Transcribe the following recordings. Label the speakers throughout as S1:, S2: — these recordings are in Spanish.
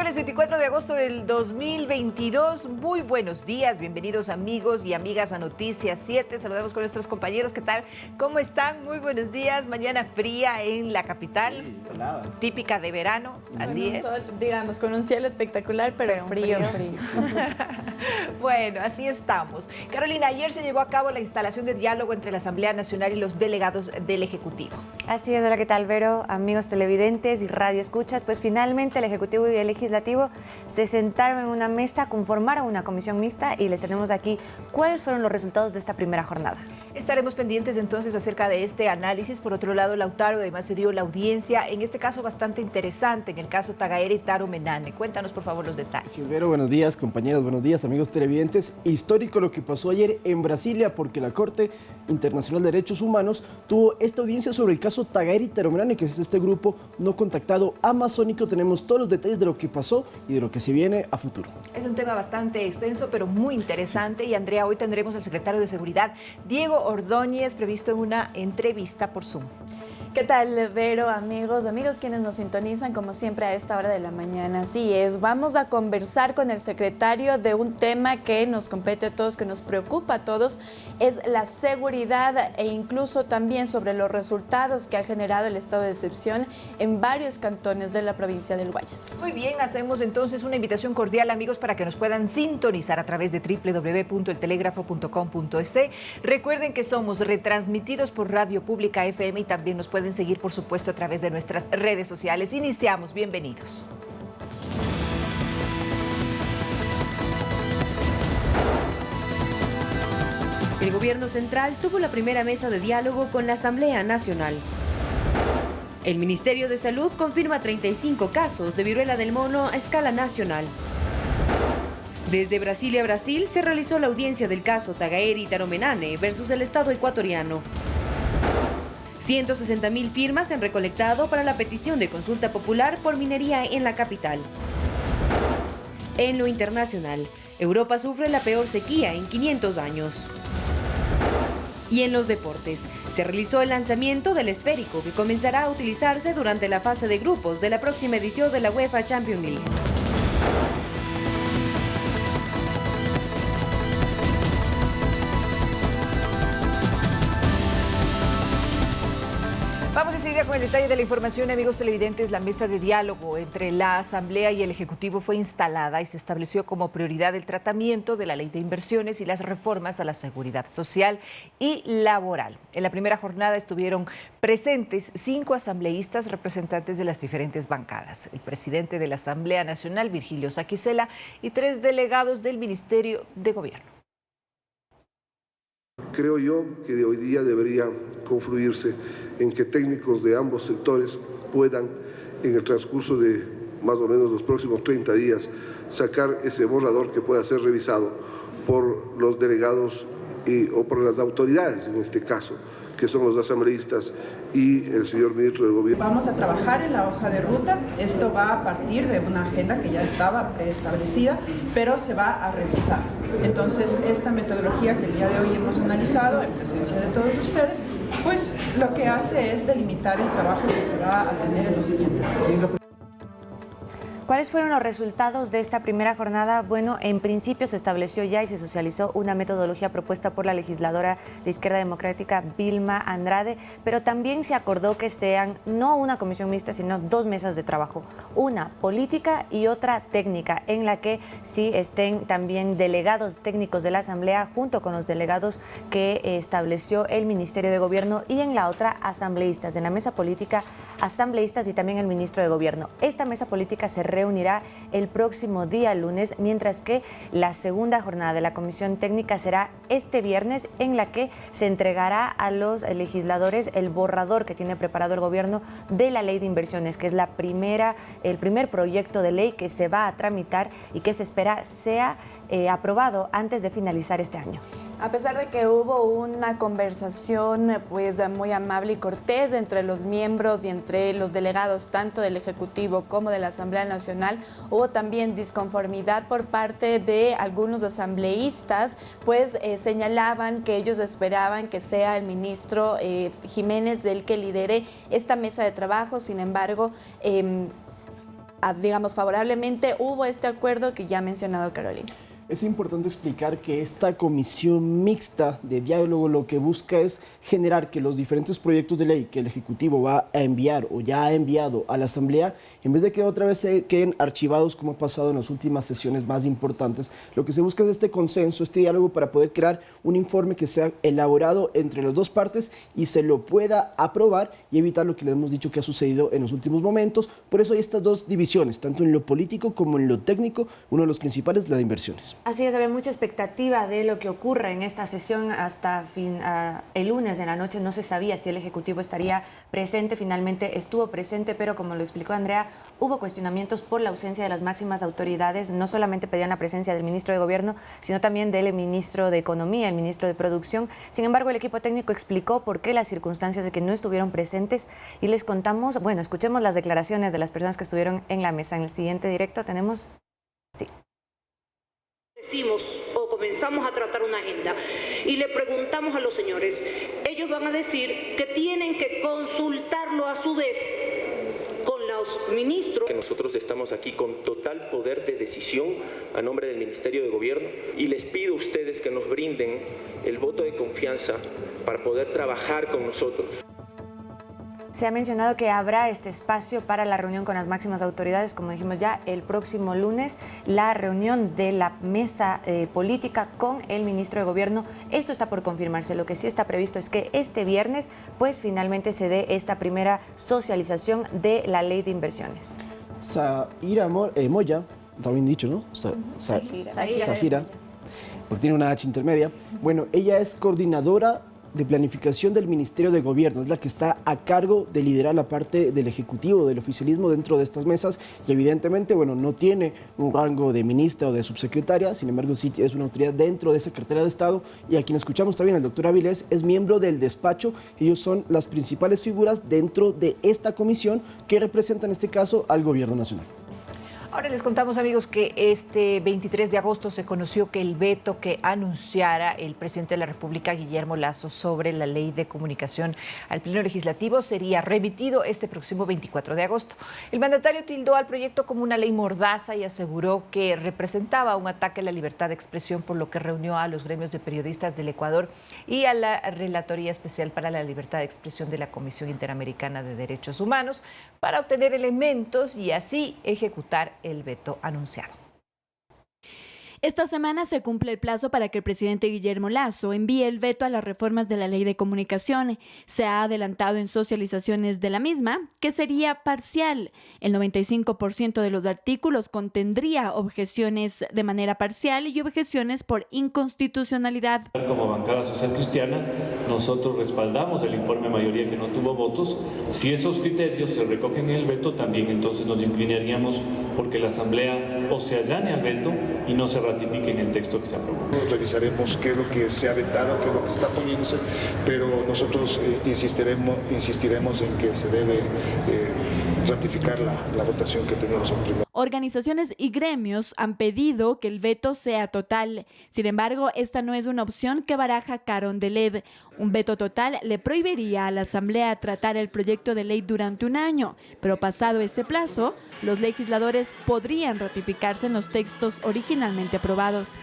S1: Miércoles 24 de agosto del 2022. Muy buenos días, bienvenidos amigos y amigas a Noticias 7. Saludamos con nuestros compañeros. ¿Qué tal? ¿Cómo están? Muy buenos días. Mañana fría en la capital, típica de verano, así es.
S2: Sol, digamos, con un cielo espectacular, pero frío.
S1: Bueno, así estamos. Carolina, ayer se llevó a cabo la instalación de diálogo entre la Asamblea Nacional y los delegados del Ejecutivo.
S3: Así es, hola, ¿qué tal, Vero? Amigos televidentes y radio escuchas, pues finalmente el Ejecutivo y el Legislativo se sentaron en una mesa, conformaron una comisión mixta y les tenemos aquí cuáles fueron los resultados de esta primera jornada.
S1: Estaremos pendientes entonces acerca de este análisis. Por otro lado, Lautaro, además se dio la audiencia, en este caso bastante interesante, en el caso Tagaere y Taro Menane. Cuéntanos por favor los detalles.
S4: Sí, Vero, buenos días compañeros, buenos días amigos televidentes. Histórico lo que pasó ayer en Brasilia porque la Corte Internacional de Derechos Humanos tuvo esta audiencia sobre el caso Tagaere y Taro Menane, que es este grupo no contactado amazónico. Tenemos todos los detalles de lo que pasó y de lo que se viene a futuro.
S1: Es un tema bastante extenso, pero muy interesante. Y Andrea, hoy tendremos al secretario de Seguridad, Diego Ordóñez, previsto en una entrevista por Zoom.
S2: ¿Qué tal, Vero, amigos quienes nos sintonizan como siempre a esta hora de la mañana? Así es, vamos a conversar con el secretario de un tema que nos compete a todos, que nos preocupa a todos, es la seguridad e incluso también sobre los resultados que ha generado el estado de excepción en varios cantones de la provincia del Guayas.
S1: Muy bien, hacemos entonces una invitación cordial, amigos, para que nos puedan sintonizar a través de www.eltelegrafo.com.es. Recuerden que somos retransmitidos por Radio Pública FM y también nos pueden seguir, por supuesto, a través de nuestras redes sociales. Iniciamos, bienvenidos.
S5: El gobierno central tuvo la primera mesa de diálogo con la Asamblea Nacional. El Ministerio de Salud confirma 35 casos de viruela del mono a escala nacional. Desde Brasilia, Brasil, se realizó la audiencia del caso Tagaere y Taro Menane versus el Estado ecuatoriano. 160.000 firmas se han recolectado para la petición de consulta popular por minería en la capital. En lo internacional, Europa sufre la peor sequía en 500 años. Y en los deportes, se realizó el lanzamiento del esférico que comenzará a utilizarse durante la fase de grupos de la próxima edición de la UEFA Champions League.
S1: Vamos enseguida con el detalle de la información, amigos televidentes. La mesa de diálogo entre la Asamblea y el Ejecutivo fue instalada y se estableció como prioridad el tratamiento de la ley de inversiones y las reformas a la seguridad social y laboral. En la primera jornada estuvieron presentes 5 asambleístas representantes de las diferentes bancadas, el presidente de la Asamblea Nacional, Virgilio Saquicela, y 3 delegados del Ministerio de Gobierno.
S6: Creo yo que de hoy día debería confluirse en que técnicos de ambos sectores puedan, en el transcurso de más o menos los próximos 30 días, sacar ese borrador que pueda ser revisado por los delegados o por las autoridades, en este caso, que son los asambleístas y el señor ministro de Gobierno.
S7: Vamos a trabajar en la hoja de ruta. Esto va a partir de una agenda que ya estaba preestablecida, pero se va a revisar. Entonces, esta metodología que el día de hoy hemos analizado en presencia de todos ustedes, pues lo que hace es delimitar el trabajo que se va a tener en los siguientes meses.
S3: ¿Cuáles fueron los resultados de esta primera jornada? Bueno, en principio se estableció ya y se socializó una metodología propuesta por la legisladora de Izquierda Democrática, Vilma Andrade, pero también se acordó que sean no una comisión mixta, sino 2 mesas de trabajo, una política y otra técnica, en la que sí estén también delegados técnicos de la Asamblea junto con los delegados que estableció el Ministerio de Gobierno, y en la otra asambleístas. En la mesa política, asambleístas y también el ministro de Gobierno. Esta mesa política se reunirá el próximo día lunes, mientras que la segunda jornada de la comisión técnica será este viernes, en la que se entregará a los legisladores el borrador que tiene preparado el gobierno de la ley de inversiones, que es el primer proyecto de ley que se va a tramitar y que se espera sea aprobado antes de finalizar este año.
S2: A pesar de que hubo una conversación pues muy amable y cortés entre los miembros y entre los delegados tanto del Ejecutivo como de la Asamblea Nacional, hubo también disconformidad por parte de algunos asambleístas, pues señalaban que ellos esperaban que sea el ministro Jiménez del que lidere esta mesa de trabajo. Sin embargo, digamos, favorablemente, hubo este acuerdo que ya ha mencionado Carolina.
S4: Es importante explicar que esta comisión mixta de diálogo lo que busca es generar que los diferentes proyectos de ley que el Ejecutivo va a enviar o ya ha enviado a la Asamblea, en vez de que otra vez se queden archivados como ha pasado en las últimas sesiones más importantes, lo que se busca es este consenso, este diálogo para poder crear un informe que sea elaborado entre las dos partes y se lo pueda aprobar y evitar lo que le hemos dicho que ha sucedido en los últimos momentos. Por eso hay estas dos divisiones, tanto en lo político como en lo técnico, uno de los principales, la de inversiones.
S3: Así es, había mucha expectativa de lo que ocurra en esta sesión hasta el lunes de la noche. No se sabía si el Ejecutivo estaría presente, finalmente estuvo presente, pero como lo explicó Andrea, hubo cuestionamientos por la ausencia de las máximas autoridades. No solamente pedían la presencia del ministro de Gobierno, sino también del ministro de Economía, el ministro de Producción. Sin embargo, el equipo técnico explicó por qué las circunstancias de que no estuvieron presentes y les contamos, bueno, escuchemos las declaraciones de las personas que estuvieron en la mesa. En el siguiente directo tenemos... Sí.
S8: Decimos o comenzamos a tratar una agenda y le preguntamos a los señores, ellos van a decir que tienen que consultarlo a su vez con los ministros.
S9: Que nosotros estamos aquí con total poder de decisión a nombre del Ministerio de Gobierno y les pido a ustedes que nos brinden el voto de confianza para poder trabajar con nosotros.
S3: Se ha mencionado que habrá este espacio para la reunión con las máximas autoridades, como dijimos ya, el próximo lunes, la reunión de la mesa política con el ministro de Gobierno. Esto está por confirmarse. Lo que sí está previsto es que este viernes, pues finalmente se dé esta primera socialización de la ley de inversiones.
S4: Zahira Moya, está bien dicho, ¿no? Zahira, porque tiene una H intermedia. Bueno, ella es coordinadora de planificación del Ministerio de Gobierno, es la que está a cargo de liderar la parte del Ejecutivo, del oficialismo dentro de estas mesas y evidentemente, bueno, no tiene un rango de ministra o de subsecretaria, sin embargo sí es una autoridad dentro de esa cartera de Estado y a quien escuchamos también, el doctor Avilés, es miembro del despacho. Ellos son las principales figuras dentro de esta comisión que representa en este caso al Gobierno Nacional.
S1: Ahora les contamos, amigos, que este 23 de agosto se conoció que el veto que anunciara el presidente de la República, Guillermo Lasso, sobre la ley de comunicación al Pleno Legislativo sería remitido este próximo 24 de agosto. El mandatario tildó al proyecto como una ley mordaza y aseguró que representaba un ataque a la libertad de expresión, por lo que reunió a los gremios de periodistas del Ecuador y a la Relatoría Especial para la Libertad de Expresión de la Comisión Interamericana de Derechos Humanos para obtener elementos y así ejecutar el veto anunciado.
S2: Esta semana se cumple el plazo para que el presidente Guillermo Lasso envíe el veto a las reformas de la ley de comunicación. Se ha adelantado en socializaciones de la misma que sería parcial. El 95% de los artículos contendría objeciones de manera parcial y objeciones por inconstitucionalidad.
S10: Como bancada social cristiana, nosotros respaldamos el informe mayoría que no tuvo votos. Si esos criterios se recogen en el veto, también entonces nos inclinaríamos porque la Asamblea o se allane al veto y no se ratifique en el texto que se aprobó.
S11: Revisaremos qué es lo que se ha vetado, qué es lo que está poniéndose, pero nosotros insistiremos en que se debe ratificar la votación que teníamos en primer.
S2: Organizaciones y gremios han pedido que el veto sea total. Sin embargo, esta no es una opción que baraja Carondelet. Un veto total le prohibiría a la Asamblea tratar el proyecto de ley durante un año, pero pasado ese plazo, los legisladores podrían ratificarse en los textos originalmente aprobados.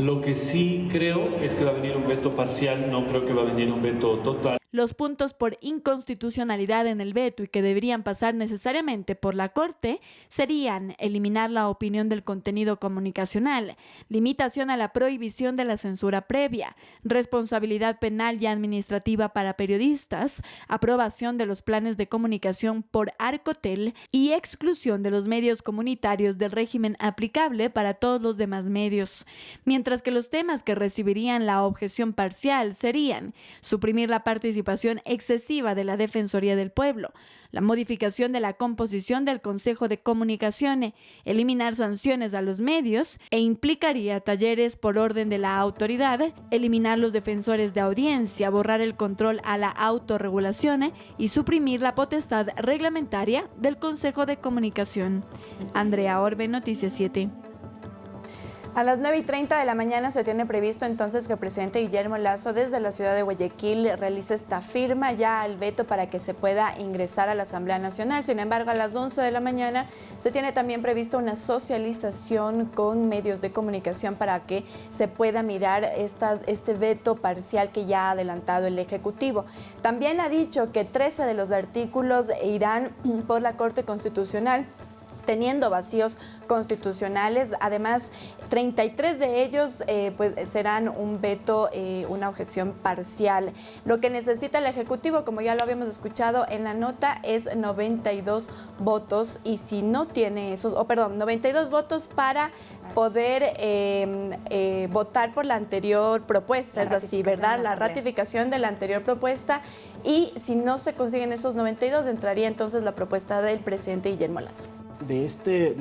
S10: Lo que sí creo es que va a venir un veto parcial, no creo que va a venir un veto total.
S2: Los puntos por inconstitucionalidad en el veto y que deberían pasar necesariamente por la Corte serían eliminar la opinión del contenido comunicacional, limitación a la prohibición de la censura previa, responsabilidad penal y administrativa para periodistas, aprobación de los planes de comunicación por Arcotel y exclusión de los medios comunitarios del régimen aplicable para todos los demás medios. Mientras que los temas que recibirían la objeción parcial serían suprimir la participación excesiva de la Defensoría del Pueblo, la modificación de la composición del Consejo de Comunicación, eliminar sanciones a los medios e implicaría talleres por orden de la autoridad, eliminar los defensores de audiencia, borrar el control a la autorregulación y suprimir la potestad reglamentaria del Consejo de Comunicación. Andrea Orbe, Noticias 7. A las 9:30 de la mañana se tiene previsto entonces que el presidente Guillermo Lasso desde la ciudad de Guayaquil realice esta firma ya al veto para que se pueda ingresar a la Asamblea Nacional. Sin embargo, a las 11 de la mañana se tiene también previsto una socialización con medios de comunicación para que se pueda mirar este veto parcial que ya ha adelantado el Ejecutivo. También ha dicho que 13 de los artículos irán por la Corte Constitucional, teniendo vacíos constitucionales. Además, 33 de ellos pues serán un veto, una objeción parcial. Lo que necesita el Ejecutivo, como ya lo habíamos escuchado en la nota, es 92 votos, y si no tiene esos, 92 votos para poder votar por la anterior propuesta, es así, ¿verdad? La ratificación de la anterior propuesta, y si no se consiguen esos 92, entraría entonces la propuesta del presidente Guillermo Lasso.
S4: De este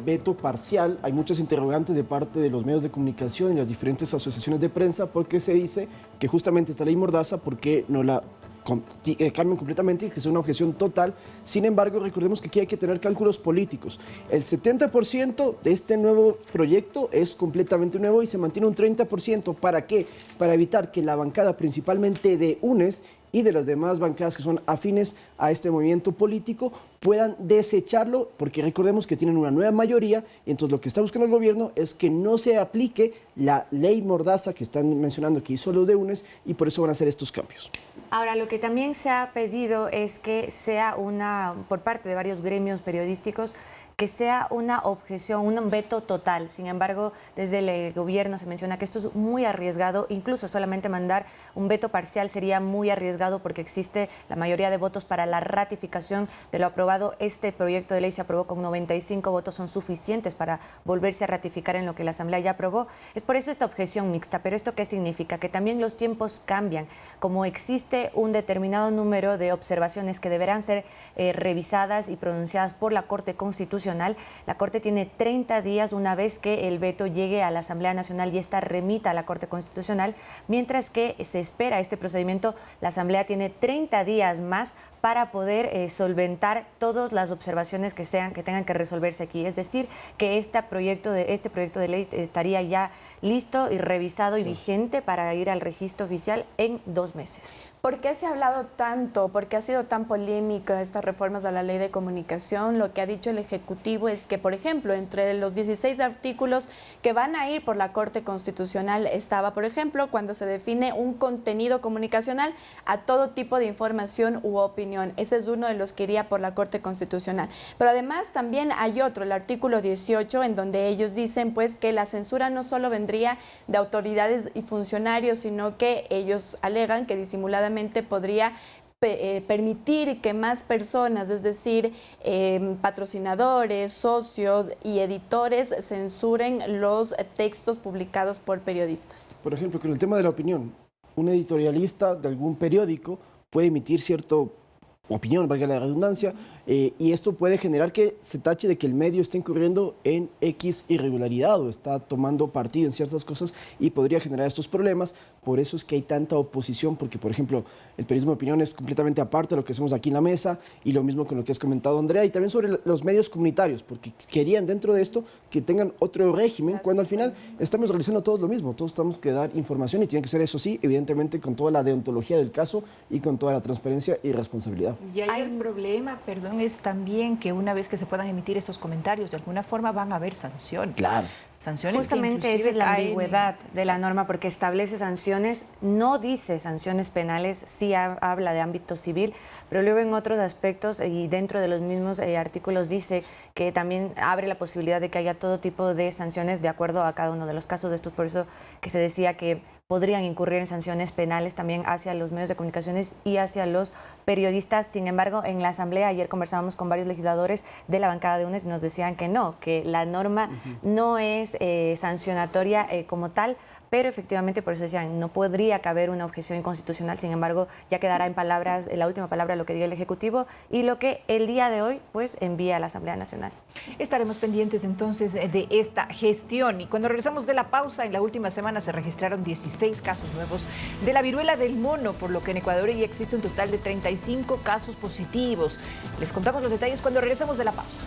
S4: veto parcial hay muchas interrogantes de parte de los medios de comunicación y las diferentes asociaciones de prensa, porque se dice que justamente esta ley Mordaza, ¿por qué no la cambian completamente y que sea una objeción total? Sin embargo, recordemos que aquí hay que tener cálculos políticos. El 70% de este nuevo proyecto es completamente nuevo y se mantiene un 30%. ¿Para qué? Para evitar que la bancada, principalmente de UNES y de las demás bancadas que son afines a este movimiento político, puedan desecharlo, porque recordemos que tienen una nueva mayoría, y entonces lo que está buscando el gobierno es que no se aplique la ley Mordaza que están mencionando que hizo los de UNES, y por eso van a hacer estos cambios.
S3: Ahora, lo que también se ha pedido es que sea por parte de varios gremios periodísticos, que sea una objeción, un veto total. Sin embargo, desde el gobierno se menciona que esto es muy arriesgado, incluso solamente mandar un veto parcial sería muy arriesgado porque existe la mayoría de votos para la ratificación de lo aprobado. Este proyecto de ley se aprobó con 95 votos, son suficientes para volverse a ratificar en lo que la Asamblea ya aprobó. Es por eso esta objeción mixta. ¿Pero esto qué significa? Que también los tiempos cambian. Como existe un determinado número de observaciones que deberán ser revisadas y pronunciadas por la Corte Constitucional, la Corte tiene 30 días una vez que el veto llegue a la Asamblea Nacional y esta remita a la Corte Constitucional, mientras que se espera este procedimiento, la Asamblea tiene 30 días más para poder solventar todas las observaciones que tengan que resolverse aquí. Es decir, que este proyecto de ley estaría ya listo y revisado y vigente para ir al registro oficial en 2 meses.
S2: ¿Por qué se ha hablado tanto? ¿Por qué ha sido tan polémica estas reformas a la ley de comunicación? Lo que ha dicho el Ejecutivo es que, por ejemplo, entre los 16 artículos que van a ir por la Corte Constitucional estaba, por ejemplo, cuando se define un contenido comunicacional a todo tipo de información u opinión. Ese es uno de los que iría por la Corte Constitucional. Pero además también hay otro, el artículo 18, en donde ellos dicen pues que la censura no solo vendría de autoridades y funcionarios, sino que ellos alegan que disimuladamente podría permitir que más personas, es decir, patrocinadores, socios y editores censuren los textos publicados por periodistas.
S4: Por ejemplo, con el tema de la opinión, un editorialista de algún periódico puede emitir cierta opinión, valga la redundancia, y esto puede generar que se tache de que el medio está incurriendo en X irregularidad o está tomando partido en ciertas cosas y podría generar estos problemas. Por eso es que hay tanta oposición, porque, por ejemplo, el periodismo de opinión es completamente aparte de lo que hacemos aquí en la mesa, y lo mismo con lo que has comentado, Andrea, y también sobre los medios comunitarios, porque querían dentro de esto que tengan otro régimen, cuando al final estamos realizando todos lo mismo, todos tenemos que dar información y tiene que ser, eso sí, evidentemente con toda la deontología del caso y con toda la transparencia y responsabilidad.
S1: Y hay un problema, perdón, es también que una vez que se puedan emitir estos comentarios, de alguna forma van a haber sanciones.
S4: Claro.
S1: Sanciones.
S3: Justamente esa es la ambigüedad de la norma, porque establece sanciones, no dice sanciones penales, sí habla de ámbito civil, pero luego en otros aspectos y dentro de los mismos artículos dice que también abre la posibilidad de que haya todo tipo de sanciones de acuerdo a cada uno de los casos de estos. Por eso que se decía que podrían incurrir en sanciones penales también hacia los medios de comunicaciones y hacia los periodistas. Sin embargo, en la Asamblea ayer conversábamos con varios legisladores de la bancada de UNES y nos decían que no, que la norma no es sancionatoria como tal, pero efectivamente por eso decían, no podría caber una objeción inconstitucional. Sin embargo, ya quedará en palabras, la última palabra, lo que diga el Ejecutivo y lo que el día de hoy pues envía a la Asamblea Nacional.
S1: Estaremos pendientes entonces de esta gestión, y cuando regresamos de la pausa, en la última semana se registraron 16 casos nuevos de la viruela del mono, por lo que en Ecuador ya existe un total de 35 casos positivos. Les contamos los detalles cuando regresemos de la pausa.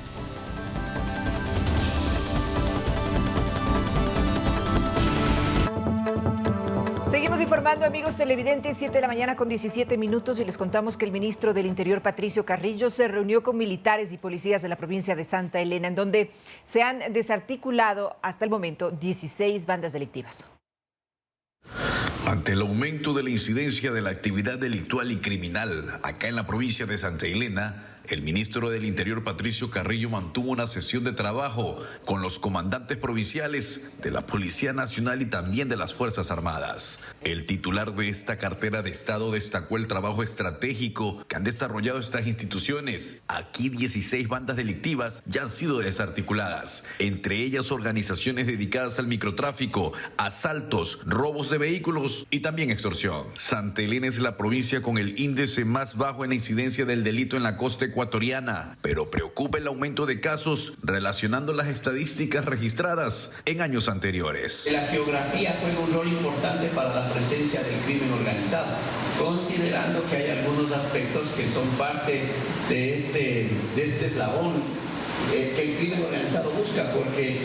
S1: Seguimos informando, amigos televidentes, 7 de la mañana con 17 minutos y les contamos que el ministro del Interior, Patricio Carrillo, se reunió con militares y policías de la provincia de Santa Elena, en donde se han desarticulado hasta el momento 16 bandas delictivas.
S12: Ante el aumento de la incidencia de la actividad delictual y criminal acá en la provincia de Santa Elena, el ministro del Interior, Patricio Carrillo, mantuvo una sesión de trabajo con los comandantes provinciales de la Policía Nacional y también de las Fuerzas Armadas. El titular de esta cartera de Estado destacó el trabajo estratégico que han desarrollado estas instituciones. Aquí 16 bandas delictivas ya han sido desarticuladas, entre ellas organizaciones dedicadas al microtráfico, asaltos, robos de vehículos y también extorsión. Santa Elena es la provincia con el índice más bajo en la incidencia del delito en la costa ecuatoriana, pero preocupa el aumento de casos relacionando las estadísticas registradas en años anteriores.
S13: La geografía juega un rol importante para la presencia del crimen organizado, considerando que hay algunos aspectos que son parte de este eslabón que el crimen organizado busca, porque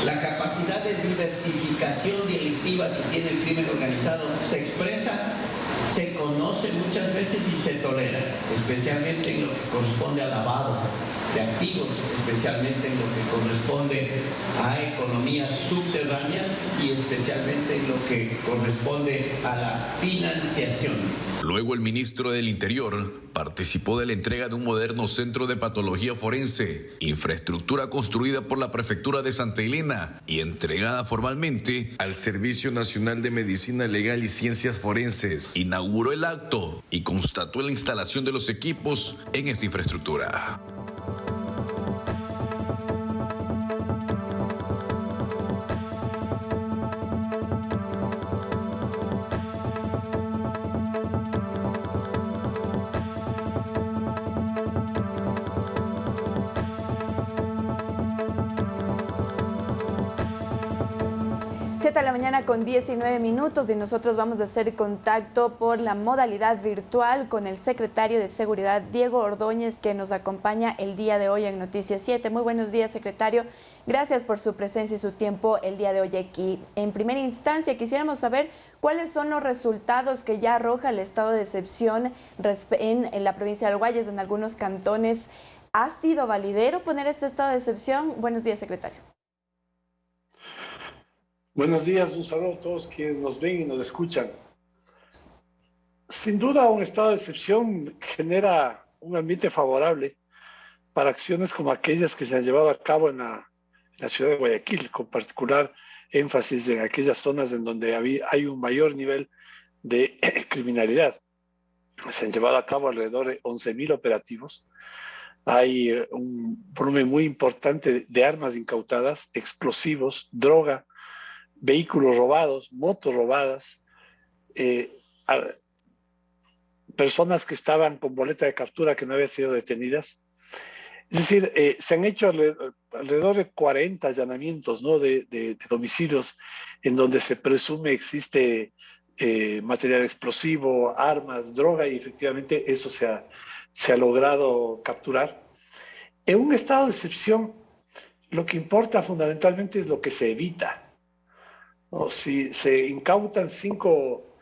S13: la capacidad de diversificación delictiva que tiene el crimen organizado se expresa, se conoce muchas veces y se tolera, especialmente en lo que corresponde al lavado de activos, especialmente en lo que corresponde a economías subterráneas y especialmente en lo que corresponde a la financiación.
S12: Luego el ministro del Interior participó de la entrega de un moderno centro de patología forense, infraestructura construida por la Prefectura de Santa Elena y entregada formalmente al Servicio Nacional de Medicina Legal y Ciencias Forenses. Inauguró el acto y constató la instalación de los equipos en esta infraestructura.
S2: De la mañana con 19 minutos y nosotros vamos a hacer contacto por la modalidad virtual con el secretario de Seguridad, Diego Ordóñez, que nos acompaña el día de hoy en Noticias 7. Muy buenos días, secretario. Gracias por su presencia y su tiempo el día de hoy aquí. En primera instancia, quisiéramos saber cuáles son los resultados que ya arroja el estado de excepción en la provincia del Guayas, en algunos cantones. ¿Ha sido validero poner este estado de excepción? Buenos días, secretario.
S14: Buenos días, un saludo a todos quienes nos ven y nos escuchan. Sin duda, un estado de excepción genera un ambiente favorable para acciones como aquellas que se han llevado a cabo en la ciudad de Guayaquil, con particular énfasis en aquellas zonas en donde hay un mayor nivel de criminalidad. Se han llevado a cabo alrededor de 11.000 operativos. Hay un volumen muy importante de armas incautadas, explosivos, droga, vehículos robados, motos robadas, personas que estaban con boleta de captura que no habían sido detenidas. Es decir, se han hecho alrededor de 40 allanamientos, ¿no?, de domicilios en donde se presume existe material explosivo, armas, droga, y efectivamente eso se ha logrado capturar. En un estado de excepción, lo que importa fundamentalmente es lo que se evita. ¿No? Si se incautan 5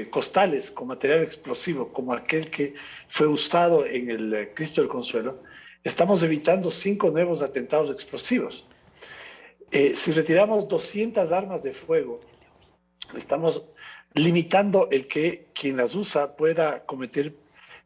S14: costales con material explosivo, como aquel que fue usado en el Cristo del Consuelo, estamos evitando 5 nuevos atentados explosivos. Si retiramos 200 armas de fuego, estamos limitando el que quien las usa pueda cometer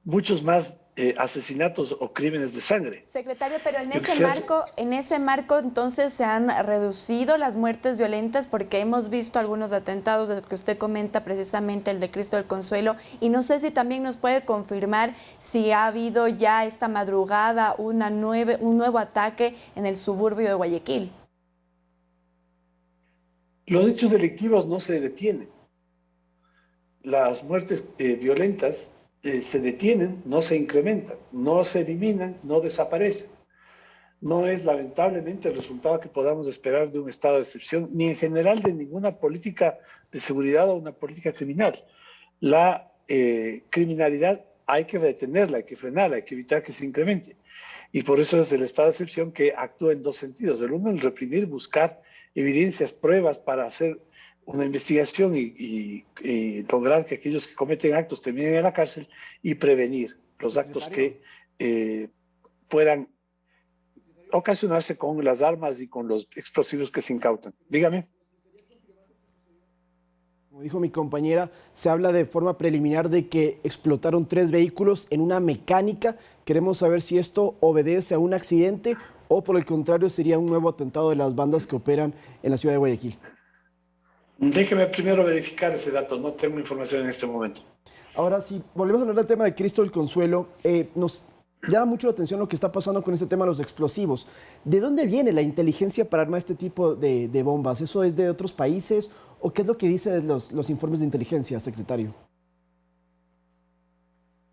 S14: muchos más asesinatos o crímenes de sangre.
S2: Secretario, pero en ese marco entonces se han reducido las muertes violentas, porque hemos visto algunos atentados de los que usted comenta, precisamente el de Cristo del Consuelo, y no sé si también nos puede confirmar si ha habido ya esta madrugada un nuevo ataque en el suburbio de Guayaquil.
S14: Los hechos delictivos no se detienen. Las muertes violentas se detienen, no se incrementan, no se eliminan, no desaparecen. No es lamentablemente el resultado que podamos esperar de un estado de excepción, ni en general de ninguna política de seguridad o una política criminal. La criminalidad hay que detenerla, hay que frenarla, hay que evitar que se incremente. Y por eso es el estado de excepción que actúa en 2 sentidos. El uno, el reprimir, buscar evidencias, pruebas para hacer una investigación y lograr que aquellos que cometen actos terminen en la cárcel y prevenir los actos que puedan ocasionarse con las armas y con los explosivos que se incautan. Dígame.
S4: Como dijo mi compañera, se habla de forma preliminar de que explotaron 3 vehículos en una mecánica. Queremos saber si esto obedece a un accidente o por el contrario sería un nuevo atentado de las bandas que operan en la ciudad de Guayaquil.
S14: Déjeme primero verificar ese dato, no tengo información en este momento.
S4: Ahora, si volvemos a hablar del tema de Cristo del Consuelo, nos llama mucho la atención lo que está pasando con este tema de los explosivos. ¿De dónde viene la inteligencia para armar este tipo de bombas? ¿Eso es de otros países o qué es lo que dicen los informes de inteligencia, secretario?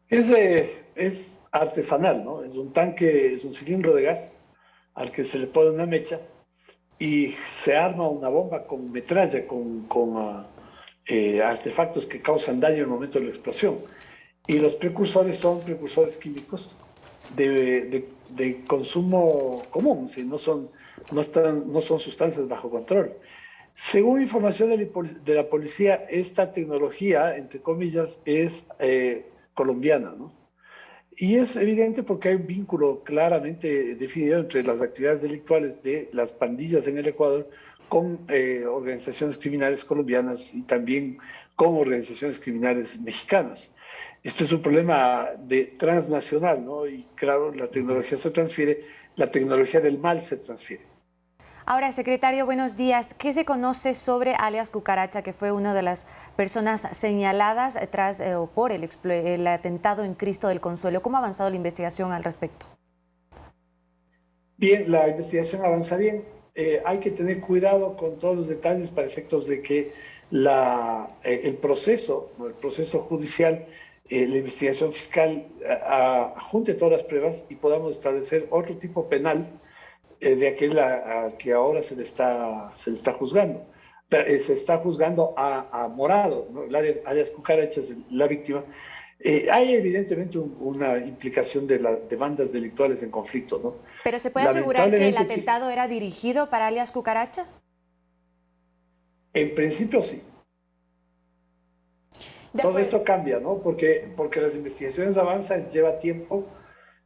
S14: Es artesanal, ¿no? Es un tanque, es un cilindro de gas al que se le pone una mecha y se arma una bomba con metralla, con artefactos que causan daño en el momento de la explosión. Y los precursores son precursores químicos de consumo común, ¿sí? no son sustancias bajo control. Según información de la policía, esta tecnología, entre comillas, es colombiana, ¿no? Y es evidente porque hay un vínculo claramente definido entre las actividades delictuales de las pandillas en el Ecuador con organizaciones criminales colombianas y también con organizaciones criminales mexicanas. Este es un problema transnacional, ¿no? Y claro, la tecnología se transfiere, la tecnología del mal se transfiere.
S3: Ahora, secretario, buenos días. ¿Qué se conoce sobre alias Cucaracha, que fue una de las personas señaladas tras o por el atentado en Cristo del Consuelo? ¿Cómo ha avanzado la investigación al respecto?
S14: Bien, la investigación avanza bien. Hay que tener cuidado con todos los detalles para efectos de que el proceso judicial, la investigación fiscal, junte todas las pruebas y podamos establecer otro tipo penal de aquel a que ahora se le está juzgando. Se está juzgando a Morado, ¿no? Alias Cucaracha es la víctima. Hay evidentemente una implicación de bandas delictuales en conflicto, ¿no?
S3: ¿Pero se puede asegurar que el atentado era dirigido para alias Cucaracha?
S14: En principio sí. Todo esto cambia, ¿no? Porque las investigaciones avanzan, lleva tiempo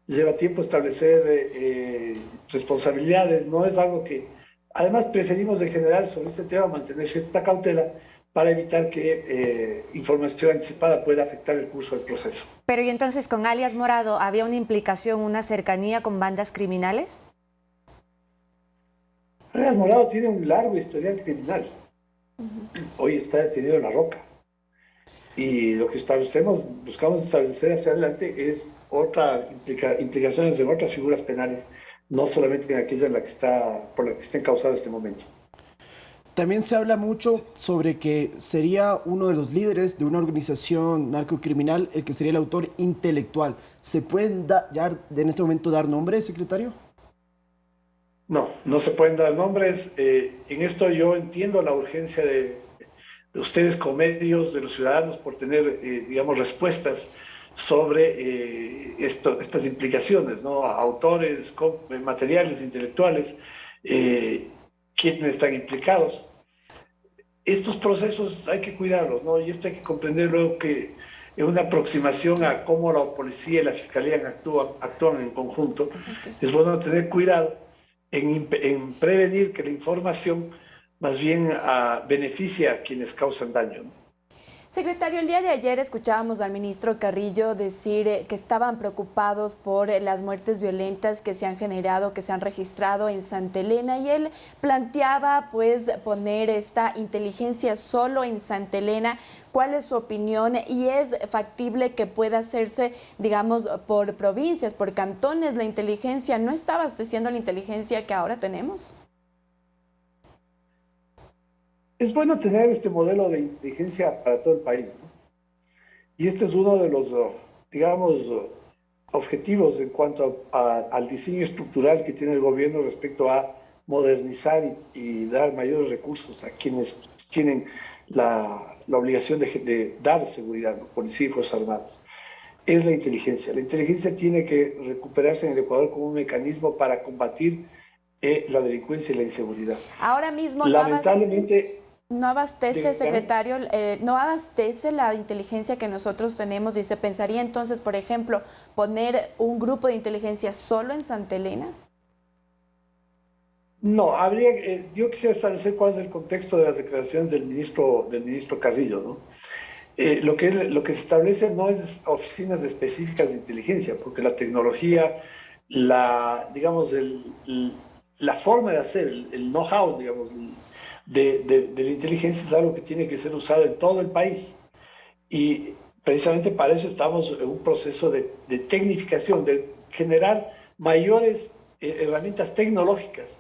S14: establecer responsabilidades, no es algo que... Además, preferimos en general sobre este tema mantener cierta cautela para evitar que información anticipada pueda afectar el curso del proceso.
S3: Pero ¿y entonces con alias Morado había una implicación, una cercanía con bandas criminales?
S14: Alias Morado tiene un largo historial criminal. Hoy está detenido en La Roca. Y lo que buscamos establecer hacia adelante es implicaciones en otras figuras penales, no solamente en aquella por la que está encausado este momento.
S4: También se habla mucho sobre que sería uno de los líderes de una organización narcocriminal el que sería el autor intelectual. ¿Se pueden ya en este momento dar nombres, secretario?
S14: No, no se pueden dar nombres. En esto yo entiendo la urgencia de ustedes como medios, de los ciudadanos, por tener, digamos, respuestas sobre estas implicaciones, ¿no? Autores, materiales, intelectuales, quiénes están implicados. Estos procesos hay que cuidarlos, ¿no? Y esto hay que comprender luego que es una aproximación a cómo la policía y la fiscalía actúan en conjunto. Es bueno tener cuidado en prevenir que la información más bien beneficia a quienes causan daño, ¿no?
S2: Secretario, el día de ayer escuchábamos al ministro Carrillo decir que estaban preocupados por las muertes violentas que se han generado, que se han registrado en Santa Elena, y él planteaba pues poner esta inteligencia solo en Santa Elena. ¿Cuál es su opinión? ¿Y es factible que pueda hacerse, digamos, por provincias, por cantones? ¿La inteligencia no está abasteciendo la inteligencia que ahora tenemos?
S14: Es bueno tener este modelo de inteligencia para todo el país, ¿no? Y este es uno de los, digamos, objetivos en cuanto al diseño estructural que tiene el gobierno respecto a modernizar y dar mayores recursos a quienes tienen la obligación de dar seguridad, ¿no? Policía y Fuerzas Armadas. Es la inteligencia. La inteligencia tiene que recuperarse en el Ecuador como un mecanismo para combatir la delincuencia y la inseguridad.
S2: Ahora mismo,
S14: lamentablemente...
S2: No abastece, secretario, no abastece la inteligencia que nosotros tenemos y se pensaría entonces, por ejemplo, poner un grupo de inteligencia solo en Santa Elena.
S14: No, yo quisiera establecer cuál es el contexto de las declaraciones del ministro Carrillo, ¿no? Lo que se establece no es oficinas específicas de inteligencia, porque la tecnología, digamos, la forma de hacer, el know-how, digamos, de la inteligencia es algo que tiene que ser usado en todo el país. Y precisamente para eso estamos en un proceso de tecnificación, de generar mayores herramientas tecnológicas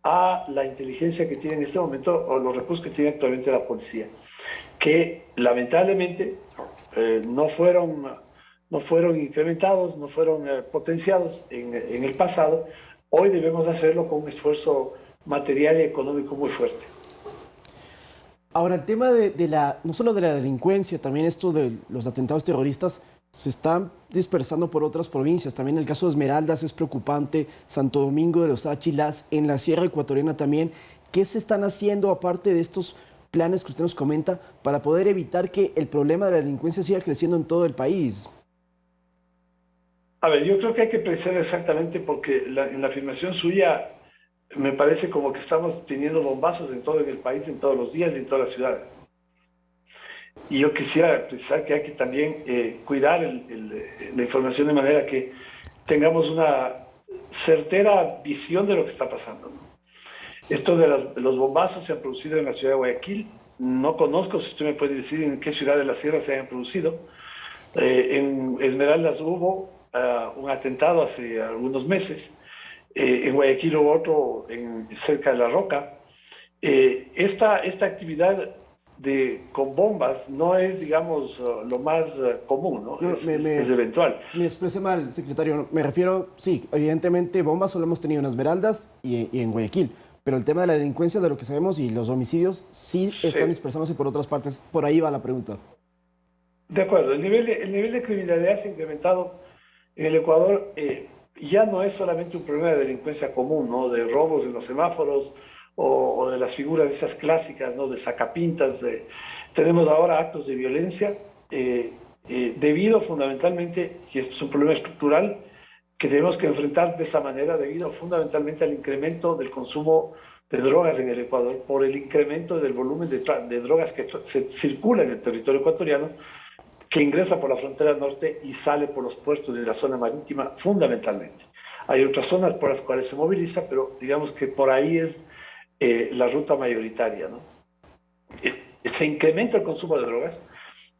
S14: a la inteligencia que tiene en este momento o los recursos que tiene actualmente la policía, que lamentablemente no fueron incrementados, no fueron potenciados en el pasado. Hoy debemos hacerlo con un esfuerzo material y económico muy fuerte.
S4: Ahora, el tema no solo de la delincuencia, también esto de los atentados terroristas se están dispersando por otras provincias. También el caso de Esmeraldas es preocupante, Santo Domingo de los Áchilas, en la Sierra Ecuatoriana también. ¿Qué se están haciendo aparte de estos planes que usted nos comenta para poder evitar que el problema de la delincuencia siga creciendo en todo el país?
S14: A ver, yo creo que hay que precisar exactamente porque en la afirmación suya me parece como que estamos teniendo bombazos en todo el país, en todos los días y en todas las ciudades. Y yo quisiera precisar que hay que también cuidar la información de manera que tengamos una certera visión de lo que está pasando, ¿no? Esto de los bombazos se han producido en la ciudad de Guayaquil. No conozco, si usted me puede decir en qué ciudad de la sierra se hayan producido. En Esmeraldas hubo un atentado hace algunos meses. En Guayaquil hubo otro cerca de La Roca. Esta actividad con bombas no es, digamos, lo más común, ¿no? Es eventual.
S4: Me expresé mal, secretario. Me refiero, sí, evidentemente bombas solo hemos tenido en Esmeraldas y en Guayaquil, pero el tema de la delincuencia, de lo que sabemos, y los homicidios sí están dispersándose por otras partes. Por ahí va la pregunta.
S14: De acuerdo. El nivel de criminalidad se ha incrementado en el Ecuador. Ya no es solamente un problema de delincuencia común, ¿no? De robos en los semáforos, o de las figuras esas clásicas, ¿no? De sacapintas. Tenemos ahora actos de violencia debido fundamentalmente, y esto es un problema estructural que tenemos que enfrentar de esa manera, debido fundamentalmente al incremento del consumo de drogas en el Ecuador, por el incremento del volumen de drogas que se circula en el territorio ecuatoriano, que ingresa por la frontera norte y sale por los puertos de la zona marítima fundamentalmente. Hay otras zonas por las cuales se moviliza, pero digamos que por ahí es la ruta mayoritaria, ¿no? Se incrementa el consumo de drogas,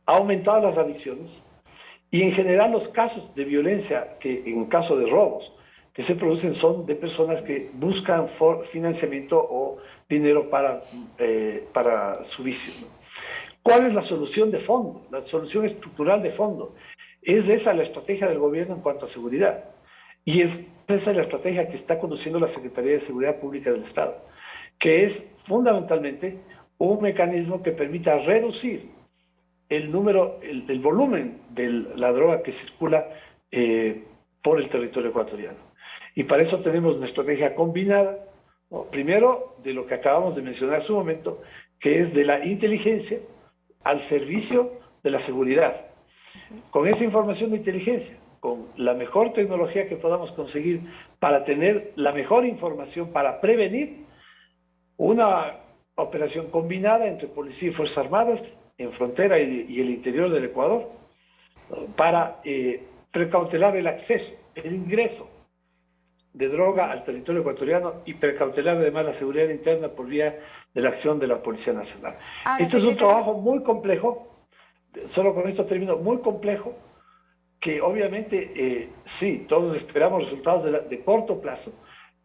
S14: ha aumentado las adicciones y en general los casos de violencia, que en caso de robos, que se producen son de personas que buscan financiamiento o dinero para su vicio, ¿no? ¿Cuál es la solución de fondo? La solución estructural de fondo. Es esa la estrategia del gobierno en cuanto a seguridad. Y es esa la estrategia que está conduciendo la Secretaría de Seguridad Pública del Estado, que es fundamentalmente un mecanismo que permita reducir el volumen de la droga que circula por el territorio ecuatoriano. Y para eso tenemos una estrategia combinada, ¿no? Primero, de lo que acabamos de mencionar hace un momento, que es de la inteligencia al servicio de la seguridad. Con esa información de inteligencia, con la mejor tecnología que podamos conseguir para tener la mejor información, para prevenir, una operación combinada entre Policía y Fuerzas Armadas en frontera y el interior del Ecuador, para precautelar el acceso, el ingreso de droga al territorio ecuatoriano y precautelar además la seguridad interna por vía de la acción de la Policía Nacional. Esto es un trabajo muy complejo, solo con esto termino, muy complejo, que obviamente sí, todos esperamos resultados de corto plazo,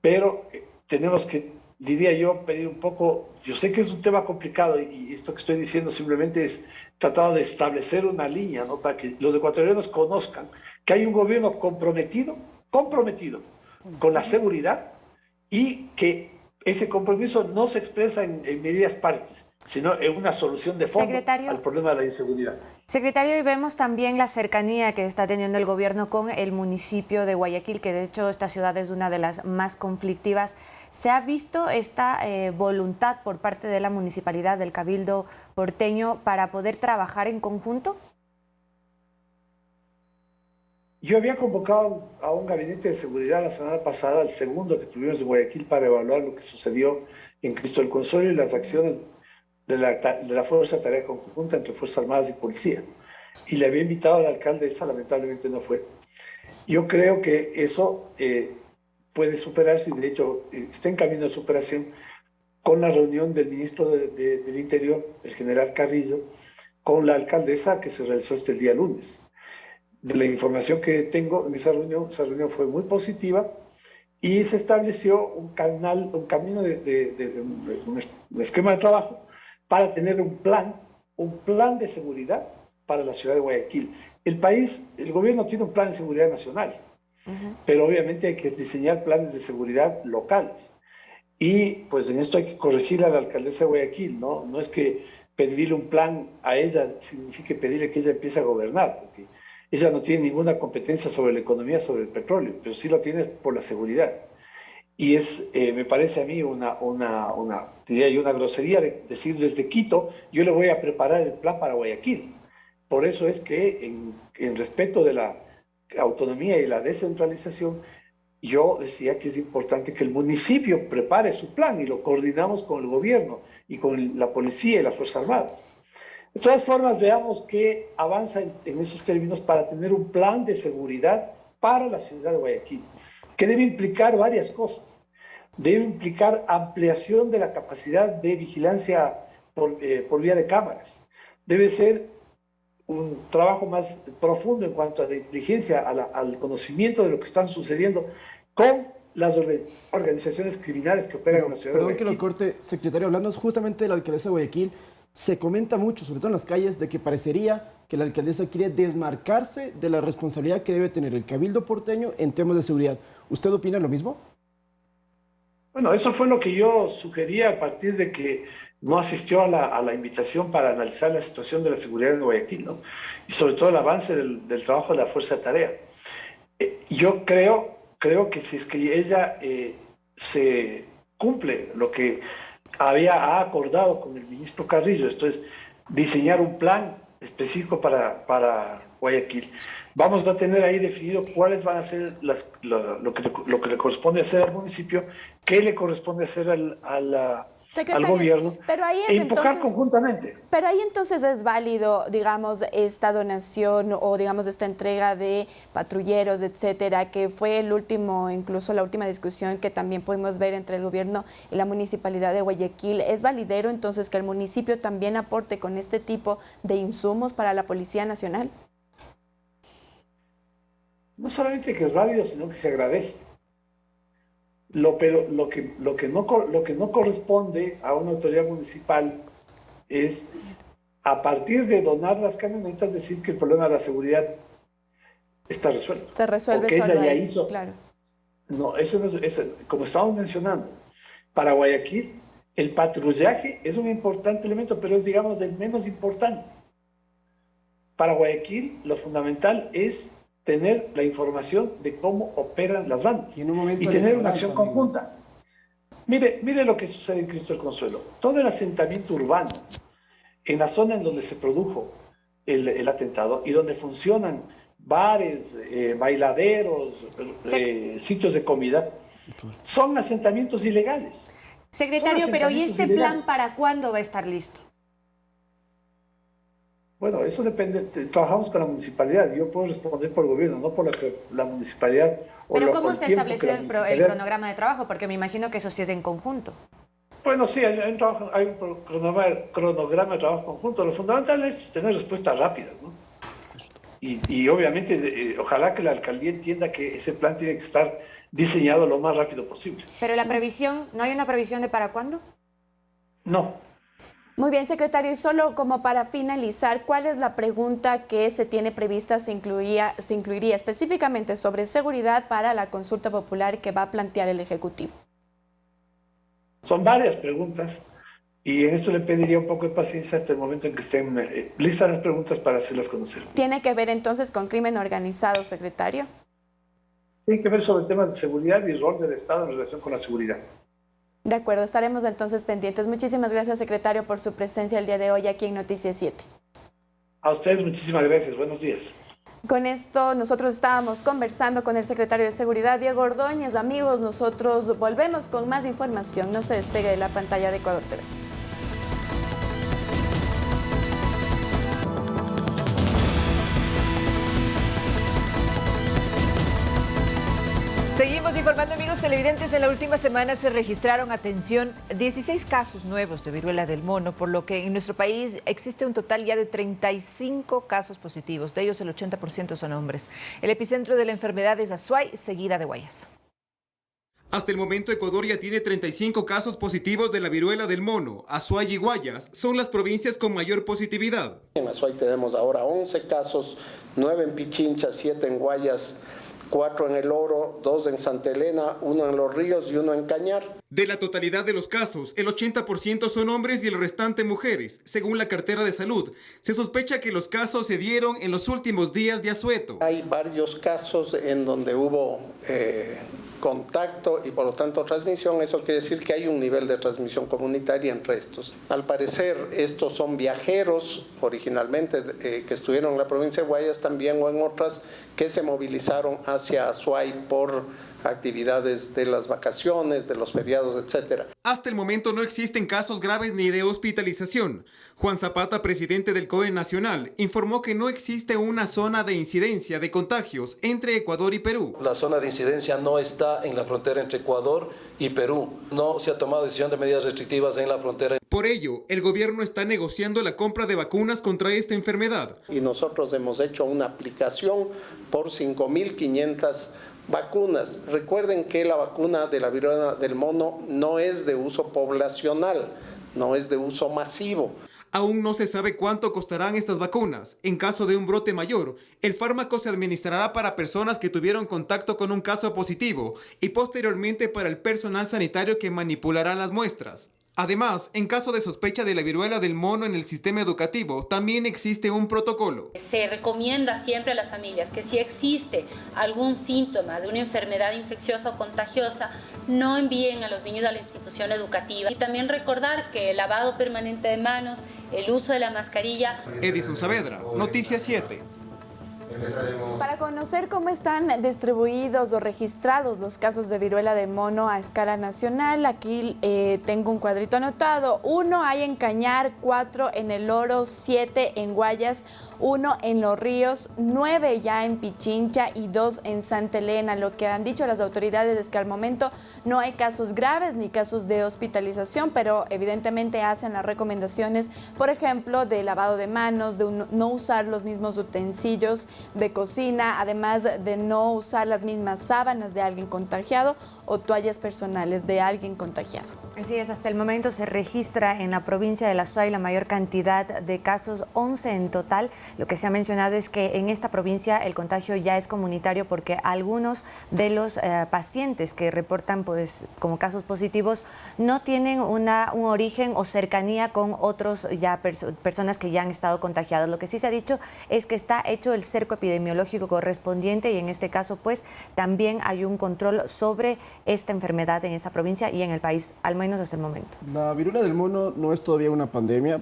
S14: pero tenemos que, diría yo, pedir un poco, yo sé que es un tema complicado y esto que estoy diciendo simplemente es tratado de establecer una línea, ¿no? Para que los ecuatorianos conozcan que hay un gobierno comprometido con la seguridad y que ese compromiso no se expresa en medidas parches, sino en una solución de fondo al problema de la inseguridad.
S3: Secretario, y vemos también la cercanía que está teniendo el gobierno con el municipio de Guayaquil, que de hecho esta ciudad es una de las más conflictivas. ¿Se ha visto esta voluntad por parte de la municipalidad, del Cabildo porteño, para poder trabajar en conjunto?
S14: Yo había convocado a un gabinete de seguridad la semana pasada, el segundo que tuvimos en Guayaquil, para evaluar lo que sucedió en Cristo del Consuelo y las acciones de la Fuerza de Tarea Conjunta entre Fuerzas Armadas y Policía. Y le había invitado al alcalde, esa lamentablemente no fue. Yo creo que eso puede superarse, y de hecho está en camino de superación, con la reunión del ministro del Interior, el general Carrillo, con la alcaldesa, que se realizó este día lunes. De la información que tengo en esa reunión fue muy positiva y se estableció un camino un esquema de trabajo para tener un plan de seguridad para la ciudad de Guayaquil. El gobierno tiene un plan de seguridad nacional, pero obviamente hay que diseñar planes de seguridad locales. Y pues en esto hay que corregir a la alcaldesa de Guayaquil, ¿no? No es que pedirle un plan a ella signifique pedirle que ella empiece a gobernar, porque ella no tiene ninguna competencia sobre la economía, sobre el petróleo, pero sí lo tiene por la seguridad. Y me parece a mí una grosería de decir desde Quito, yo le voy a preparar el plan para Guayaquil. Por eso es que en respeto de la autonomía y la descentralización, yo decía que es importante que el municipio prepare su plan y lo coordinamos con el gobierno y con la policía y las Fuerzas Armadas. De todas formas, veamos qué avanza en esos términos para tener un plan de seguridad para la ciudad de Guayaquil, que debe implicar varias cosas. Debe implicar ampliación de la capacidad de vigilancia por vía de cámaras. Debe ser un trabajo más profundo en cuanto a la inteligencia, al conocimiento de lo que están sucediendo con las organizaciones criminales que operan en la ciudad de Guayaquil.
S4: Perdón que lo corte, secretario, hablando justamente de la alcaldesa de Guayaquil, se comenta mucho, sobre todo en las calles, de que parecería que la alcaldesa quiere desmarcarse de la responsabilidad que debe tener el Cabildo porteño en temas de seguridad. ¿Usted opina lo mismo?
S14: Bueno, eso fue lo que yo sugería a partir de que no asistió a la invitación para analizar la situación de la seguridad en Guayaquil, ¿no? Y sobre todo el avance del trabajo de la Fuerza de Tarea. Yo creo que si es que ella se cumple lo que ha acordado con el ministro Carrillo, esto es diseñar un plan específico para Guayaquil, vamos a tener ahí definido cuáles van a ser lo que le corresponde hacer al municipio, qué le corresponde hacer al gobierno,
S2: pero ahí
S14: e empujar conjuntamente.
S2: Pero ahí entonces es válido, digamos, esta donación o, digamos, esta entrega de patrulleros, etcétera, que fue incluso la última discusión que también pudimos ver entre el gobierno y la municipalidad de Guayaquil. ¿Es validero entonces que el municipio también aporte con este tipo de insumos para la Policía Nacional?
S14: No solamente que es válido, sino que se agradece. Pero lo que no corresponde a una autoridad municipal es, a partir de donar las camionetas, decir que el problema de la seguridad está resuelto.
S2: Se resuelve
S14: porque
S2: solo
S14: ella ya
S2: ahí,
S14: hizo.
S2: Claro.
S14: No, eso no es, como estamos mencionando, para Guayaquil el patrullaje es un importante elemento, pero es, digamos, el menos importante. Para Guayaquil lo fundamental es tener la información de cómo operan las bandas y tener una acción conjunta. Mire lo que sucede en Cristo del Consuelo. Todo el asentamiento urbano, en la zona en donde se produjo el atentado y donde funcionan bares, bailaderos, sitios de comida, son asentamientos ilegales.
S3: Secretario, pero ¿y este plan para cuándo va a estar listo?
S14: Bueno, eso depende, trabajamos con la municipalidad, yo puedo responder por el gobierno, no por la municipalidad.
S3: ¿Pero cómo se ha establecido el cronograma de trabajo? Porque me imagino que eso sí es en conjunto.
S14: Bueno, sí, hay un cronograma de trabajo conjunto. Lo fundamental es tener respuestas rápidas, ¿no? Y obviamente, ojalá que la alcaldía entienda que ese plan tiene que estar diseñado lo más rápido posible.
S3: ¿Pero la previsión, no hay una previsión de para cuándo?
S14: No.
S2: Muy bien, secretario, y solo como para finalizar, ¿cuál es la pregunta que se tiene prevista, se incluiría específicamente sobre seguridad para la consulta popular que va a plantear el Ejecutivo?
S14: Son varias preguntas, Y en esto le pediría un poco de paciencia hasta el momento en que estén listas las preguntas para hacerlas conocer.
S2: ¿Tiene que ver entonces con crimen organizado, secretario?
S14: Tiene que ver sobre temas de seguridad y rol del Estado en relación con la seguridad.
S2: De acuerdo, estaremos entonces pendientes. Muchísimas gracias, secretario, por su presencia el día de hoy aquí en Noticias 7.
S14: A ustedes muchísimas gracias. Buenos días.
S2: Con esto nosotros estábamos conversando con el secretario de Seguridad, Diego Ordóñez. Amigos, nosotros volvemos con más información. No se despegue de la pantalla de Ecuador TV.
S1: Seguimos informando, amigos televidentes. En la última semana se registraron, atención, 16 casos nuevos de viruela del mono, por lo que en nuestro país existe un total ya de 35 casos positivos. De ellos el 80% son hombres. El epicentro de la enfermedad es Azuay, seguida de Guayas.
S15: Hasta el momento, Ecuador ya tiene 35 casos positivos de la viruela del mono. Azuay y Guayas son las provincias con mayor positividad.
S16: En Azuay tenemos ahora 11 casos, 9 en Pichincha, 7 en Guayas, 4 en El Oro, 2 en Santa Elena, 1 en Los Ríos y 1 en Cañar.
S15: De la totalidad de los casos, el 80% son hombres y el restante mujeres. Según la cartera de salud, se sospecha que los casos se dieron en los últimos días de asueto.
S16: Hay varios casos en donde hubo contacto y por lo tanto transmisión. Eso quiere decir que hay un nivel de transmisión comunitaria entre estos. Al parecer estos son viajeros originalmente que estuvieron en la provincia de Guayas también o en otras que se movilizaron hacia Azuay por actividades de las vacaciones, de los feriados, etc.
S15: Hasta el momento no existen casos graves ni de hospitalización. Juan Zapata, presidente del COE Nacional, informó que no existe una zona de incidencia de contagios entre Ecuador y Perú.
S17: La zona de incidencia no está en la frontera entre Ecuador y Perú. No se ha tomado decisión de medidas restrictivas en la frontera.
S15: Por ello, el gobierno está negociando la compra de vacunas contra esta enfermedad.
S16: Y nosotros hemos hecho una aplicación por 5.500 vacunas. Recuerden que la vacuna de la viruela del mono no es de uso poblacional, no es de uso masivo.
S15: Aún no se sabe cuánto costarán estas vacunas. En caso de un brote mayor, el fármaco se administrará para personas que tuvieron contacto con un caso positivo y posteriormente para el personal sanitario que manipulará las muestras. Además, en caso de sospecha de la viruela del mono en el sistema educativo, también existe un protocolo.
S18: Se recomienda siempre a las familias que si existe algún síntoma de una enfermedad infecciosa o contagiosa, no envíen a los niños a la institución educativa. Y también recordar que el lavado permanente de manos, el uso de la mascarilla.
S15: Edison Saavedra, Noticias 7.
S2: Para conocer cómo están distribuidos o registrados los casos de viruela de mono a escala nacional, aquí tengo un cuadrito anotado. 1 hay en Cañar, 4 en El Oro, 7 en Guayas, 1 en Los Ríos, 9 ya en Pichincha y 2 en Santa Elena. Lo que han dicho las autoridades es que al momento no hay casos graves ni casos de hospitalización, pero evidentemente hacen las recomendaciones, por ejemplo, de lavado de manos, de no usar los mismos utensilios de cocina, además de no usar las mismas sábanas de alguien contagiado o toallas personales de alguien contagiado.
S3: Así es, hasta el momento se registra en la provincia de Azuay la mayor cantidad de casos, 11 en total. Lo que se ha mencionado es que en esta provincia el contagio ya es comunitario porque algunos de los pacientes que reportan como casos positivos no tienen un origen o cercanía con otros personas que ya han estado contagiadas. Lo que sí se ha dicho es que está hecho el cerco epidemiológico correspondiente y en este caso también hay un control sobre esta enfermedad en esa provincia y en el país, al menos hasta el momento.
S4: La viruela del mono no es todavía una pandemia.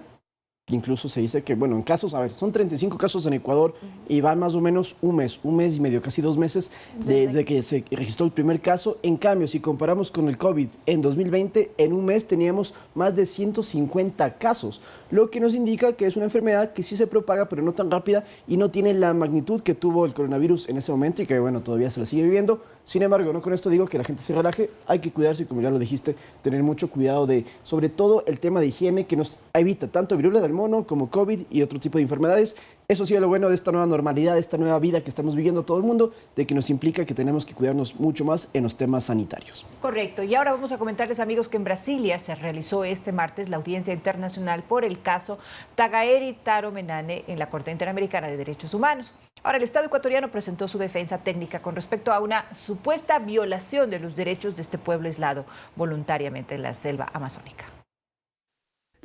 S4: Incluso se dice que, bueno, en casos, son 35 casos en Ecuador y van más o menos un mes y medio, casi 2 meses desde que se registró el primer caso. En cambio, si comparamos con el COVID en 2020, en un mes teníamos más de 150 casos, lo que nos indica que es una enfermedad que sí se propaga, pero no tan rápida y no tiene la magnitud que tuvo el coronavirus en ese momento y que, bueno, todavía se la sigue viviendo. Sin embargo, no con esto digo que la gente se relaje, hay que cuidarse y, como ya lo dijiste, tener mucho cuidado sobre todo el tema de higiene que nos evita tanto viruela del mono como COVID y otro tipo de enfermedades. Eso sí es lo bueno de esta nueva normalidad, de esta nueva vida que estamos viviendo todo el mundo, de que nos implica que tenemos que cuidarnos mucho más en los temas sanitarios.
S1: Correcto. Y ahora vamos a comentarles, amigos, que en Brasilia se realizó este martes la audiencia internacional por el caso Tagaeri Taromenane en la Corte Interamericana de Derechos Humanos. Ahora, el Estado ecuatoriano presentó su defensa técnica con respecto a una supuesta violación de los derechos de este pueblo aislado voluntariamente en la selva amazónica.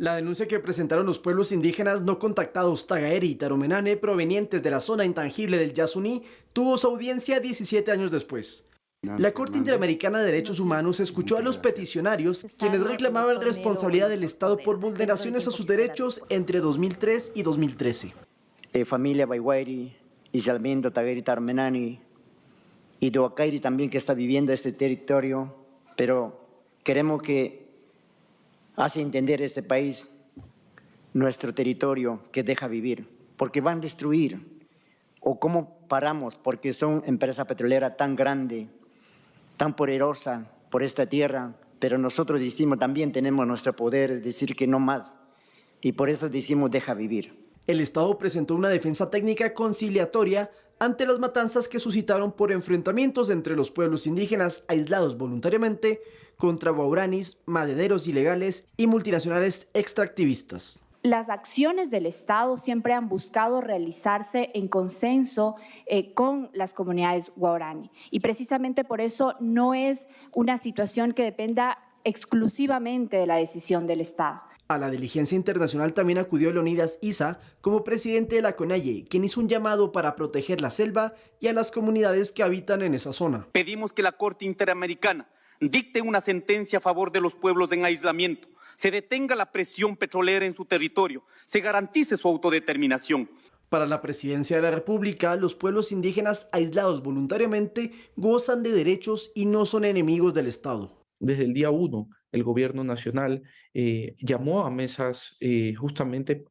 S4: La denuncia que presentaron los pueblos indígenas no contactados Tagaeri y Taromenane, provenientes de la zona intangible del Yasuní, tuvo su audiencia 17 años después. La Corte Interamericana de Derechos Humanos escuchó a los peticionarios, quienes reclamaban responsabilidad del Estado por vulneraciones a sus derechos entre 2003 y 2013.
S19: Familia Bayhuayri, Isalmiento, Tagaeri, Taromenane y Duacairi también, que está viviendo este territorio, pero queremos que hace entender este país, nuestro territorio, que deja vivir, porque van a destruir. ¿O cómo paramos? Porque son empresa petrolera tan grande, tan poderosa por esta tierra, pero nosotros decimos también tenemos nuestro poder, decir que no más, y por eso decimos deja vivir.
S4: El Estado presentó una defensa técnica conciliatoria ante las matanzas que suscitaron por enfrentamientos entre los pueblos indígenas aislados voluntariamente contra guaraníes, madereros ilegales y multinacionales extractivistas.
S20: Las acciones del Estado siempre han buscado realizarse en consenso con las comunidades guaraní. Y precisamente por eso no es una situación que dependa exclusivamente de la decisión del Estado.
S4: A la diligencia internacional también acudió Leonidas Issa como presidente de la CONAIE, quien hizo un llamado para proteger la selva y a las comunidades que habitan en esa zona.
S21: Pedimos que la Corte Interamericana dicte una sentencia a favor de los pueblos en aislamiento, se detenga la presión petrolera en su territorio, se garantice su autodeterminación.
S4: Para la presidencia de la República, los pueblos indígenas aislados voluntariamente gozan de derechos y no son enemigos del Estado.
S22: Desde el día 1, el gobierno nacional llamó a mesas justamente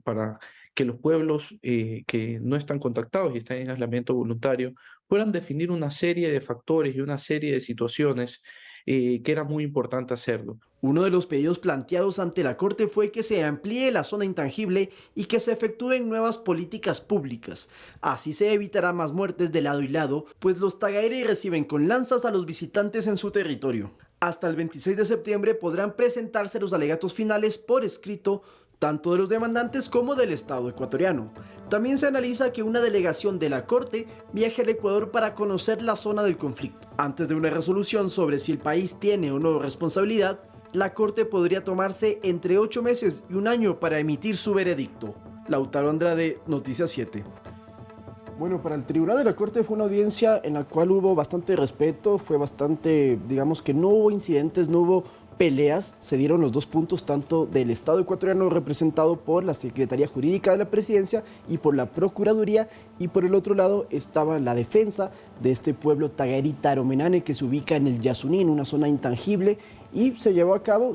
S22: para que los pueblos que no están contactados y están en aislamiento voluntario puedan definir una serie de factores y una serie de situaciones que era muy importante hacerlo.
S4: Uno de los pedidos planteados ante la Corte fue que se amplíe la zona intangible y que se efectúen nuevas políticas públicas. Así se evitará más muertes de lado y lado, pues los Tagaeri reciben con lanzas a los visitantes en su territorio. Hasta el 26 de septiembre podrán presentarse los alegatos finales por escrito, tanto de los demandantes como del Estado ecuatoriano. También se analiza que una delegación de la Corte viaje al Ecuador para conocer la zona del conflicto. Antes de una resolución sobre si el país tiene o no responsabilidad, la Corte podría tomarse entre 8 meses y 1 año para emitir su veredicto. Lautaro Andrade, Noticias 7. Bueno, para el Tribunal de la Corte fue una audiencia en la cual hubo bastante respeto, fue bastante, digamos que no hubo incidentes, no hubo peleas, se dieron los dos puntos tanto del Estado ecuatoriano representado por la Secretaría Jurídica de la Presidencia y por la Procuraduría, y por el otro lado estaba la defensa de este pueblo Tagaeri Taromenane que se ubica en el Yasuní, en una zona intangible, y se llevó a cabo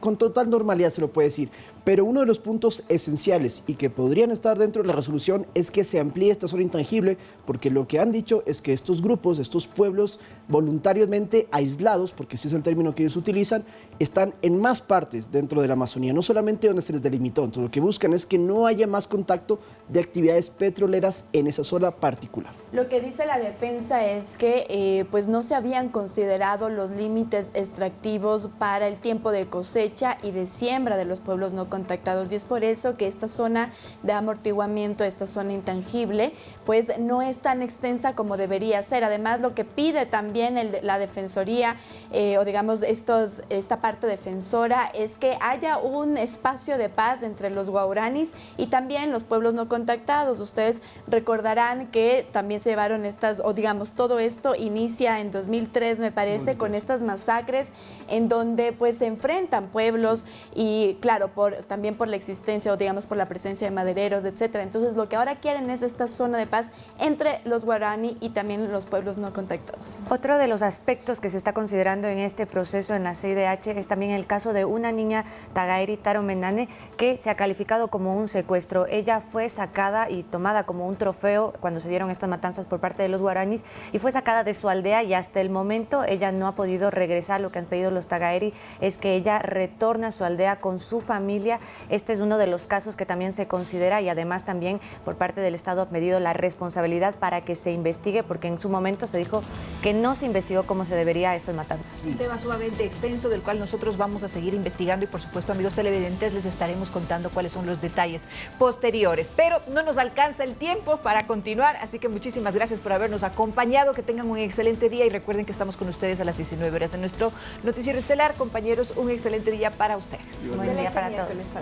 S4: con total normalidad, se lo puede decir. Pero uno de los puntos esenciales y que podrían estar dentro de la resolución es que se amplíe esta zona intangible, porque lo que han dicho es que estos grupos, estos pueblos voluntariamente aislados, porque ese es el término que ellos utilizan, están en más partes dentro de la Amazonía, no solamente donde se les delimitó. Entonces lo que buscan es que no haya más contacto de actividades petroleras en esa zona particular.
S2: Lo que dice la defensa es que pues no se habían considerado los límites extractivos para el tiempo de cosecha y de siembra de los pueblos no contactados, y es por eso que esta zona de amortiguamiento, esta zona intangible, pues no es tan extensa como debería ser. Además, lo que pide también la Defensoría, o digamos esta parte defensora, es que haya un espacio de paz entre los guaraníes y también los pueblos no contactados. Ustedes recordarán que también se llevaron o digamos, todo esto inicia en 2003, me parece, con estas masacres en donde pues se enfrentan pueblos y claro, también por la existencia o digamos por la presencia de madereros, etcétera. Entonces lo que ahora quieren es esta zona de paz entre los guaraní y también los pueblos no contactados.
S3: Otro de los aspectos que se está considerando en este proceso en la CIDH es también el caso de una niña Tagaeri Taromenane que se ha calificado como un secuestro. Ella fue sacada y tomada como un trofeo cuando se dieron estas matanzas por parte de los guaraníes y fue sacada de su aldea, y hasta el momento ella no ha podido regresar. Lo que han pedido los Tagaeri es que ella retorne a su aldea con su familia. Este es uno de los casos que también se considera, y además también por parte del Estado ha pedido la responsabilidad para que se investigue, porque en su momento se dijo que no se investigó como se debería estas matanzas.
S1: Un tema sumamente extenso del cual nosotros vamos a seguir investigando y por supuesto, amigos televidentes, les estaremos contando cuáles son los detalles posteriores. Pero no nos alcanza el tiempo para continuar, así que muchísimas gracias por habernos acompañado, que tengan un excelente día y recuerden que estamos con ustedes a las 19 horas en nuestro noticiero Noticiero Estelar. Compañeros, un excelente día para ustedes.
S3: Buen día para todos.